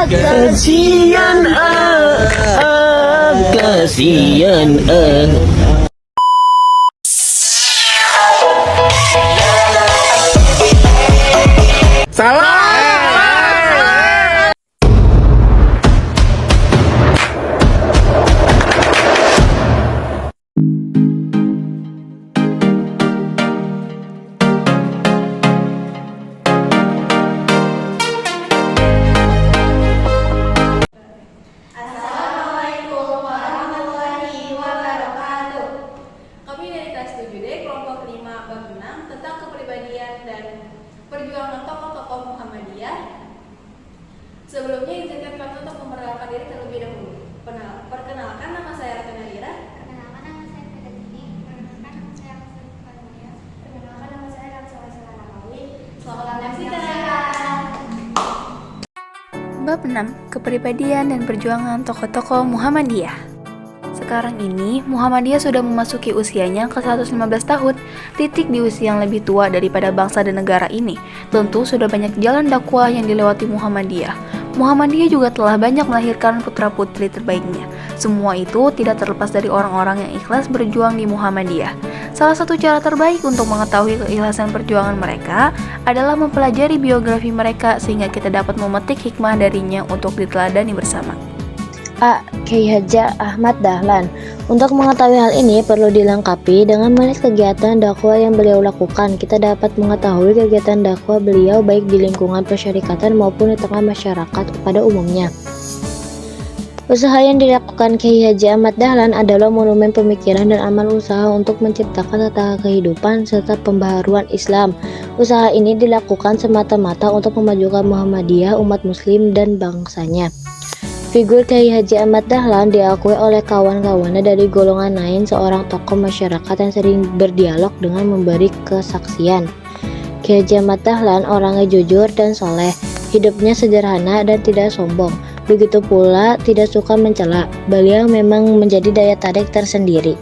Kasian kasian Assalamualaikum warahmatullahi wabarakatuh. Kami dari kelas 7D kelompok 5 bab 6 tentang kepribadian dan perjuangan tokoh-tokoh Muhammadiyah. Sebelumnya izinkan kami untuk memperkenalkan diri terlebih dahulu. Perkenalkan, nama saya Ratna Nalira. Perkenalkan, nama saya Feda Dini. Perkenalkan, nama saya Rasul Fadlia. Perkenalkan, nama saya Rasul Salamawi. Selamat menyaksikan. Bab 6. Kepribadian dan perjuangan tokoh-tokoh Muhammadiyah. Sekarang ini, Muhammadiyah sudah memasuki usianya ke-115 tahun, titik di usia yang lebih tua daripada bangsa dan negara ini. Tentu sudah banyak jalan dakwah yang dilewati Muhammadiyah. Muhammadiyah juga telah banyak melahirkan putra-putri terbaiknya. Semua itu tidak terlepas dari orang-orang yang ikhlas berjuang di Muhammadiyah. Salah satu cara terbaik untuk mengetahui keikhlasan perjuangan mereka adalah mempelajari biografi mereka sehingga kita dapat memetik hikmah darinya untuk diteladani bersama. A. Kyai Haji Ahmad Dahlan. Untuk mengetahui hal ini perlu dilengkapi dengan melihat kegiatan dakwah yang beliau lakukan. Kita dapat mengetahui kegiatan dakwah beliau baik di lingkungan persyarikatan maupun di tengah masyarakat pada umumnya. Usaha yang dilakukan Kyai Haji Ahmad Dahlan adalah monumen pemikiran dan amal usaha untuk menciptakan tata kehidupan serta pembaharuan Islam. Usaha ini dilakukan semata-mata untuk memajukan Muhammadiyah, umat muslim, dan bangsanya. Figur Kyai Haji Ahmad Dahlan diakui oleh kawan-kawannya dari golongan lain seorang tokoh masyarakat yang sering berdialog dengan memberi kesaksian. Kyai Haji Ahmad Dahlan orangnya jujur dan soleh, hidupnya sederhana dan tidak sombong. Begitu pula tidak suka mencela. Beliau memang menjadi daya tarik tersendiri.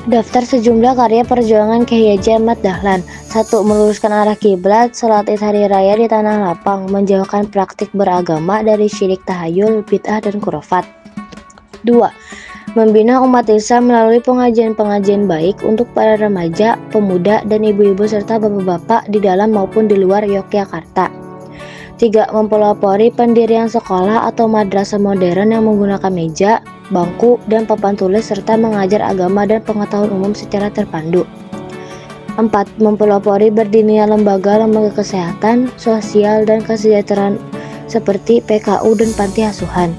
Daftar sejumlah karya perjuangan Kyai Haji Ahmad Dahlan. 1. Meluruskan arah kiblat, salat Id hari raya di tanah lapang, menjauhkan praktik beragama dari syirik tahayul, bid'ah dan khurafat. 2. Membina umat Islam melalui pengajian-pengajian baik untuk para remaja, pemuda, dan ibu-ibu serta bapak-bapak di dalam maupun di luar Yogyakarta. 3. Mempelopori pendirian sekolah atau madrasah modern yang menggunakan meja, bangku, dan papan tulis serta mengajar agama dan pengetahuan umum secara terpandu. 4. Mempelopori berdirinya lembaga-lembaga kesehatan, sosial, dan kesejahteraan seperti PKU dan panti asuhan.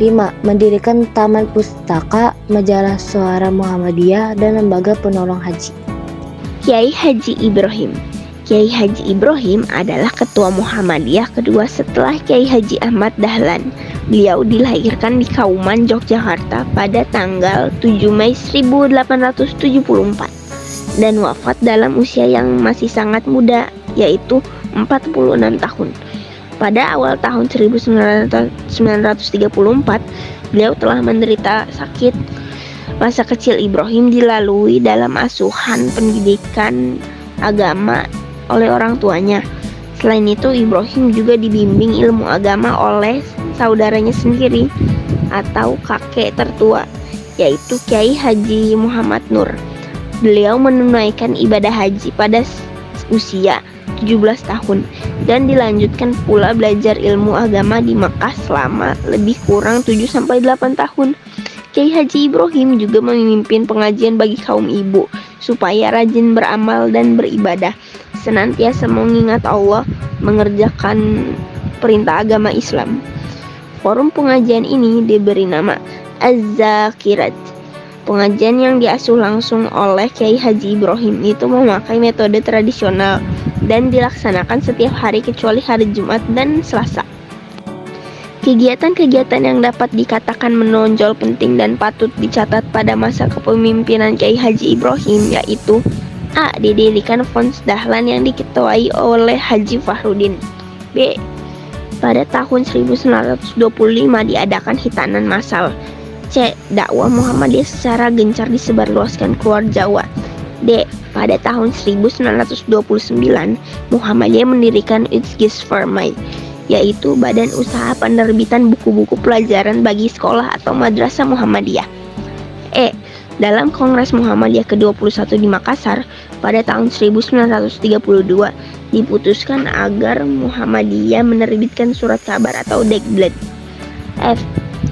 5. Mendirikan taman pustaka, majalah Suara Muhammadiyah, dan lembaga penolong haji. Kyai Haji Ibrahim. Kyai Haji Ibrahim adalah ketua Muhammadiyah kedua setelah Kyai Haji Ahmad Dahlan. Beliau dilahirkan di Kauman, Yogyakarta pada tanggal 7 Mei 1874 dan wafat dalam usia yang masih sangat muda, yaitu 46 tahun. Pada awal tahun 1934, beliau telah menderita sakit. Masa kecil Ibrahim dilalui dalam asuhan pendidikan agama oleh orang tuanya. Selain itu, Ibrahim juga dibimbing ilmu agama oleh saudaranya sendiri atau kakek tertua, yaitu Kyai Haji Muhammad Nur. Beliau menunaikan ibadah haji pada usia 17 tahun dan dilanjutkan pula belajar ilmu agama di Mekah selama lebih kurang 7-8 tahun. Kyai Haji Ibrahim juga memimpin pengajian bagi kaum ibu supaya rajin beramal dan beribadah, senantiasa mengingat Allah, mengerjakan perintah agama Islam. Forum pengajian ini diberi nama Az-Zakirat. Pengajian yang diasuh langsung oleh Kyai Haji Ibrahim itu memakai metode tradisional dan dilaksanakan setiap hari kecuali hari Jumat dan Selasa. Kegiatan-kegiatan yang dapat dikatakan menonjol penting dan patut dicatat pada masa kepemimpinan Kyai Haji Ibrahim yaitu A. Didirikan Fons Dahlan yang diketuai oleh Haji Fahrudin. B. Pada tahun 1925 diadakan hitanan massal. C. Dakwah Muhammadiyah secara gencar disebarluaskan keluar Jawa. D. Pada tahun 1929 Muhammadiyah mendirikan Ujgis Farmai. yaitu Badan Usaha Penerbitan Buku-buku Pelajaran bagi Sekolah atau Madrasah Muhammadiyah. Dalam Kongres Muhammadiyah ke-21 di Makassar pada tahun 1932 diputuskan agar Muhammadiyah menerbitkan surat kabar atau Dekblad.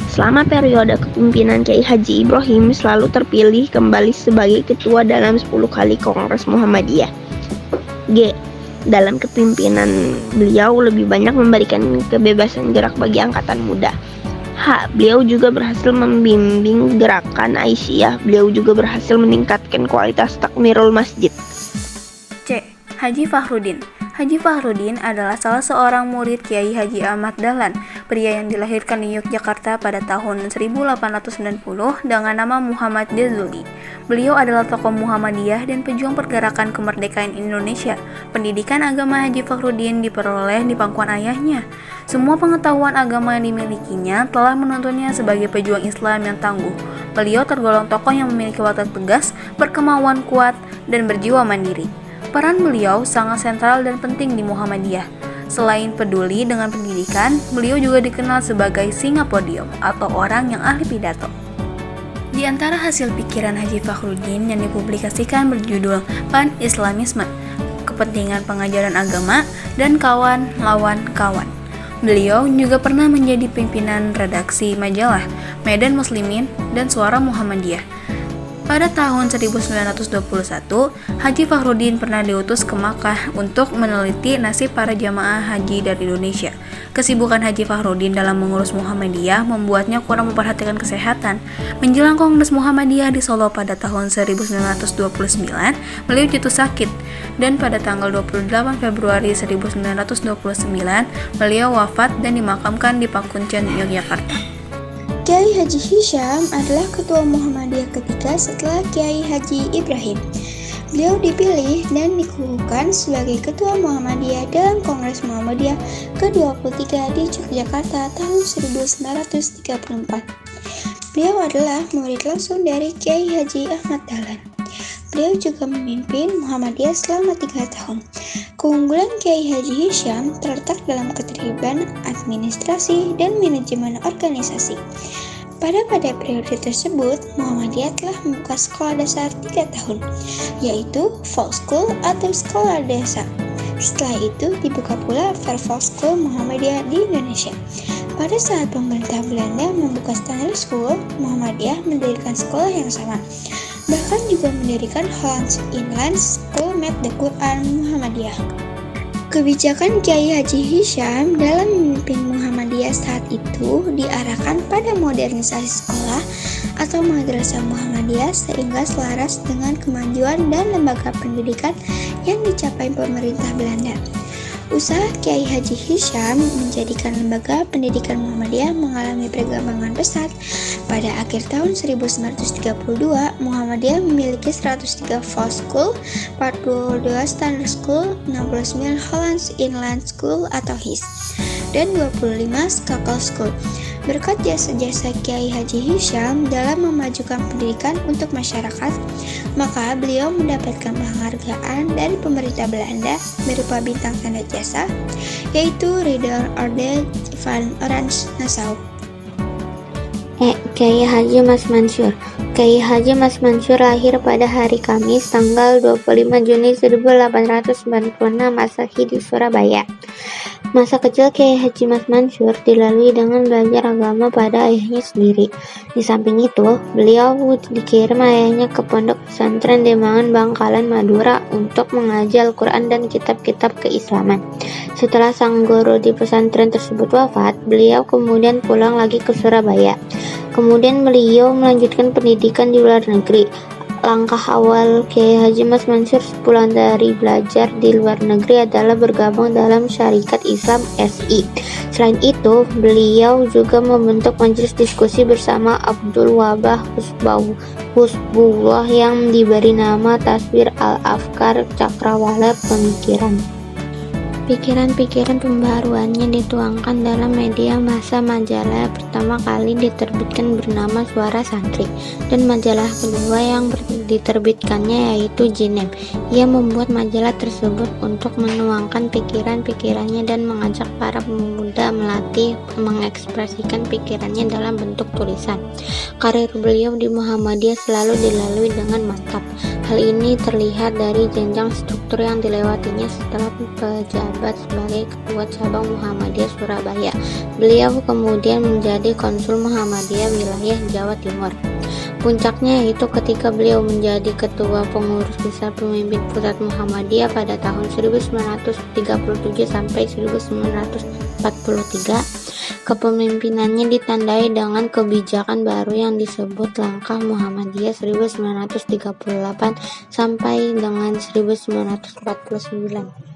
Selama periode kepemimpinan Kiai Haji Ibrahim selalu terpilih kembali sebagai ketua dalam 10 kali Kongres Muhammadiyah. Dalam kepemimpinan beliau lebih banyak memberikan kebebasan gerak bagi angkatan muda. Beliau juga berhasil membimbing gerakan Aisyah. Beliau juga berhasil meningkatkan kualitas takmirul masjid. C. Haji Fahrudin. Haji Fahrudin adalah salah seorang murid Kiai Haji Ahmad Dahlan, pria yang dilahirkan di Yogyakarta pada tahun 1890 dengan nama Muhammad Jazuli. Beliau adalah tokoh Muhammadiyah dan pejuang pergerakan kemerdekaan Indonesia. Pendidikan agama Haji Fahrudin diperoleh di pangkuan ayahnya. Semua pengetahuan agama yang dimilikinya telah menuntunnya sebagai pejuang Islam yang tangguh. Beliau tergolong tokoh yang memiliki watak tegas, berkemauan kuat, dan berjiwa mandiri. Peran beliau sangat sentral dan penting di Muhammadiyah. Selain peduli dengan pendidikan, beliau juga dikenal sebagai singa podium atau orang yang ahli pidato. Di antara hasil pikiran Haji Fahrudin yang dipublikasikan berjudul Pan-Islamisme, Kepentingan Pengajaran Agama, dan Kawan Lawan Kawan. Beliau juga pernah menjadi pimpinan redaksi majalah Medan Muslimin dan Suara Muhammadiyah. Pada tahun 1921, Haji Fahrudin pernah diutus ke Makkah untuk meneliti nasib para jamaah haji dari Indonesia. Kesibukan Haji Fahrudin dalam mengurus Muhammadiyah membuatnya kurang memperhatikan kesehatan. Menjelang Kongres Muhammadiyah di Solo pada tahun 1929, beliau jatuh sakit, dan pada tanggal 28 Februari 1929, beliau wafat dan dimakamkan di Pakuncen, Yogyakarta. Kiai Haji Hisham adalah ketua Muhammadiyah ketiga setelah Kiai Haji Ibrahim. Beliau dipilih dan dikukuhkan sebagai ketua Muhammadiyah dalam Kongres Muhammadiyah ke-23 di Yogyakarta tahun 1934. Beliau adalah murid langsung dari Kiai Haji Ahmad Dahlan. Beliau juga memimpin Muhammadiyah selama 3 tahun. Keunggulan Kiai Haji Hisham terletak dalam keterlibatan administrasi dan manajemen organisasi. Pada periode tersebut, Muhammadiyah telah membuka sekolah dasar 3 tahun, yaitu Folk School atau sekolah desa. Setelah itu dibuka pula Verval School Muhammadiyah di Indonesia. Pada saat pemerintah Belanda membuka Standard School, Muhammadiyah mendirikan sekolah yang sama. Bahkan juga mendirikan Hollands Inland School Met the Quran Muhammadiyah. Kebijakan Kiai Haji Hisham dalam memimpin Muhammadiyah saat itu diarahkan pada modernisasi sekolah atau madrasah Muhammadiyah sehingga selaras dengan kemajuan dan lembaga pendidikan yang dicapai pemerintah Belanda. Usaha Kiai Haji Hisham menjadikan lembaga pendidikan Muhammadiyah mengalami perkembangan pesat. Pada akhir tahun 1932, Muhammadiyah memiliki 103 Folk School, 42 Standard School, 69 Hollands Inland School atau HIS, dan 25 Skakel School. Berkat jasa-jasa Kiai Haji Hisham dalam memajukan pendidikan untuk masyarakat, maka beliau mendapatkan penghargaan dari pemerintah Belanda berupa bintang tanda jasa, yaitu Ridder Orde van Oranje Nassau. Kiai Haji Mas Mansur. Kiai Haji Mas Mansur lahir pada hari Kamis tanggal 25 Juni 1896 Masehi di Surabaya. Masa kecil Kiai Haji Mas Mansur dilalui dengan belajar agama pada ayahnya sendiri. Di samping itu, beliau dikirim ayahnya ke pondok pesantren Demangan Bangkalan Madura untuk mengaji Al-Quran dan kitab-kitab keislaman. Setelah sang guru di pesantren tersebut wafat, beliau kemudian pulang lagi ke Surabaya. Kemudian beliau melanjutkan pendidikan di luar negeri. Langkah awal Kiai Haji Mas Mansur sepulang dari belajar di luar negeri adalah bergabung dalam Syarikat Islam SI. Selain itu, beliau juga membentuk majelis diskusi bersama Abdul Wahab Husbullah yang diberi nama Tasbir Al-Afkar Cakrawala Pemikiran. Pikiran-pikiran pembaharuannya dituangkan dalam media massa. Majalah pertama kali diterbitkan bernama Suara Santri, dan majalah kedua yang diterbitkannya yaitu Jinem. Ia membuat majalah tersebut untuk menuangkan pikiran-pikirannya dan mengajak para pemuda melatih mengekspresikan pikirannya dalam bentuk tulisan. Karir beliau di Muhammadiyah selalu dilalui dengan mantap. Hal ini terlihat dari jenjang struktur yang dilewatinya setelah pejabat sebagai Ketua Cabang Muhammadiyah Surabaya. Beliau kemudian menjadi Konsul Muhammadiyah wilayah Jawa Timur. Puncaknya yaitu ketika beliau menjadi Ketua Pengurus Besar Pemimpin Pusat Muhammadiyah pada tahun 1937 sampai 1943. Kepemimpinannya ditandai dengan kebijakan baru yang disebut Langkah Muhammadiyah 1938 sampai dengan 1949.